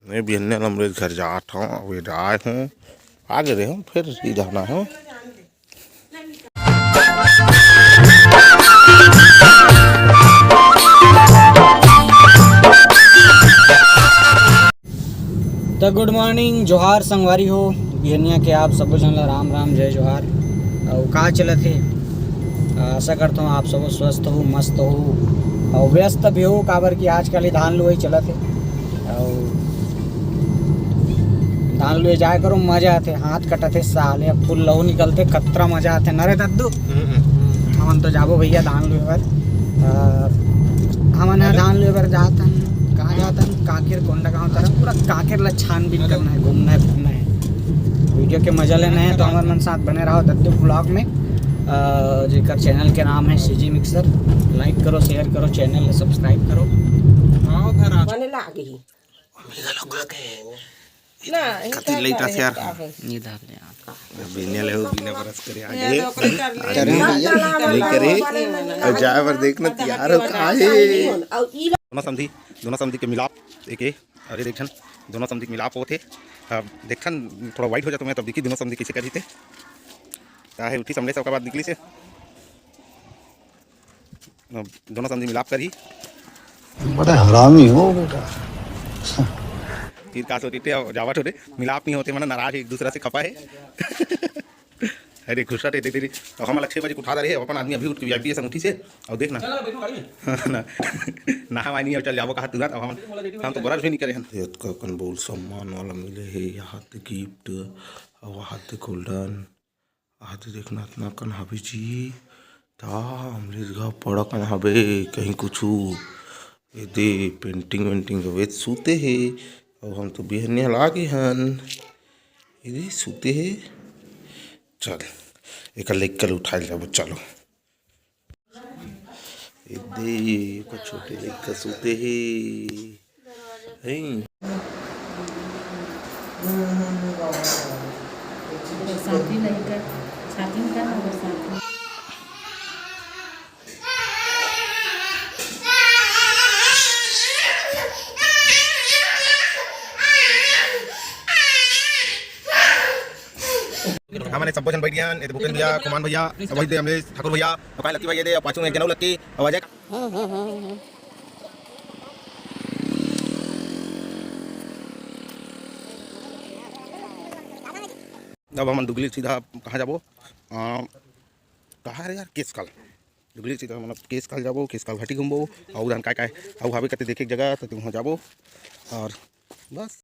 मैं भी अमृत घर जाता हूँ, अभी आए हूँ आगे रहे हूँ फिर जाना है। तो गुड मॉर्निंग, जोहार संगवारी हो बिहनिया के आप सब जन राम राम जय जोहार। और कहाँ चले थे, आशा करता हूँ आप सब स्वस्थ हो, मस्त हो और व्यस्त भी हो। काबर की आजकल धान लुआई चला थे और धान लुए जाए करो मजा आते, हाथ कटते साले अब फुल लहू निकलते, कतरा मजा आते न रे दद्दू। हमन तो जाबो भैया धान लुए बर, हमन धान लुए बर जातन। कहाँ जातन? काकेर कोंडा गाँव तरफ। पूरा काकेर ला छानबीन करना है, घूमना है फिरना है, वीडियो के मजा लेना है। तो हमारे मन साथ बने रहो दद्दू ब्लॉग में, जेकर चैनल के नाम है सीजी मिक्सर। लाइक करो, शेयर करो, चैनल ने सब्सक्राइब करो। कति लेट आसे यार ये धार ले आप बिना ले हो बिना बरस करे आगे नहीं करे और जाए पर देखना तैयार हो काहे दोनों समझी के मिलाप एक अरे देखन दोनों समझी के मिलाप होते। अब देखन थोड़ा वाइट हो जाता मैं तब देखी दोनों समझी किसे कर थे काहे उठी समझे सबका बात निकली से दोनों समझी मिलाप करी। बड़ा हरामी हो बेटा। तीर कास होती थे जावट होते मिलाप नहीं होते, मैंने नाराज एक दूसरे से खपा है। अरे खुश रहते तेरी तो हम 6 बजे उठा रहे अपन आदमी अभी उठ के वीआईपी संगठी से और देखना ना हम नहीं चल जाबो कहा तुरंत। हम तो बराबर भी नहीं करे हम का कन बोल सम्मान वाला मिले है, यहाँ गिफ्ट और वहाँ गोल्डन हाथ देखना इतना कन हबे जी ता अमृत घा पड़ा कन हबे कहीं कुछ ये दे पेंटिंग वेंटिंग वे सूते है और हम तो बिहनिया लागे हन ये सूते है। चल एक लेक कल उठा जाबो चलो दे को छोटे लेक का सूते है साथी नहीं कर साथी का साथी हमने सब जन बैठ गया ए भूपेंद्र भैया, कुमान भैया, वही दे हमरे ठाकुर भैया, और काहे लकी भैया दे पाछू एक जनौ लक्की आवाज है। अब हम दुगली सीधा कहाँ जाबो कहाँ रे यार केसकाल दुगली सीधा मतलब केसकाल जाबो, केसकाल घाटी घूमबो और हम काय और भाभी कते देखे जगह तो वहाँ जाबो और बस।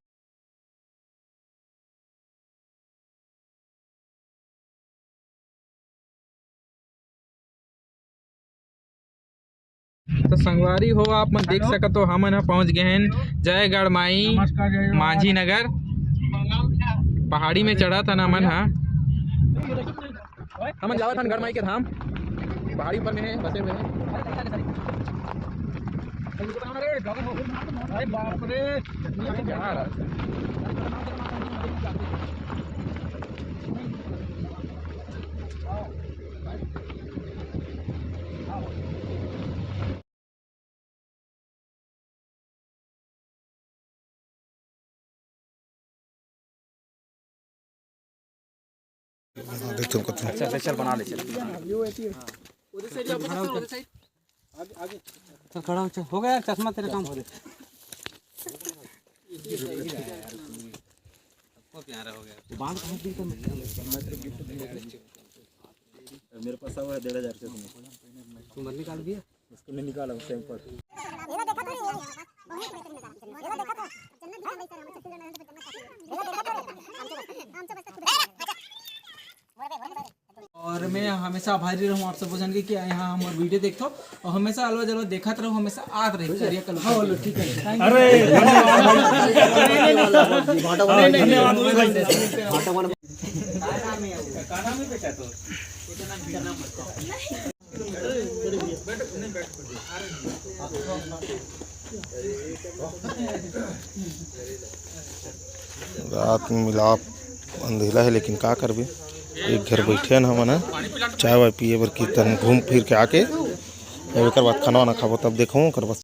तो संगवारी हो आप मन देख सकत हो हमन पहुंच गए हैं जयगढ़ माई माझी नगर पहाड़ी में चढ़ा था हमन हमन जावत हन गढ़ माई के धाम पहाड़ी पर में है बसे हुए हैं। बाप रे देखो कत चल बना ले चल खड़ा हो, हो गया चश्मा तेरे काम हो गया प्यारा हो गया बांध कहाँ दी मेरे पास सब है 1500 से तुम निकाल दिया उसको नहीं निकाला उस टाइम पर और मैं हमेशा आभारी रहूँ आप सब जन के कि यहाँ हमारे वीडियो देखो और हमेशा अलवा जलवा देखत रहो, हमेशा आत रही करिया कल। हां बोलो ठीक है। अरे रात में मिलाप अंधेला है लेकिन का करबे एक घर बैठे न हमन चाय वाय पिए बर कीर्तन घूम फिर के आके एक बाद खाना वाना खाबो तब देखूँ कर बस।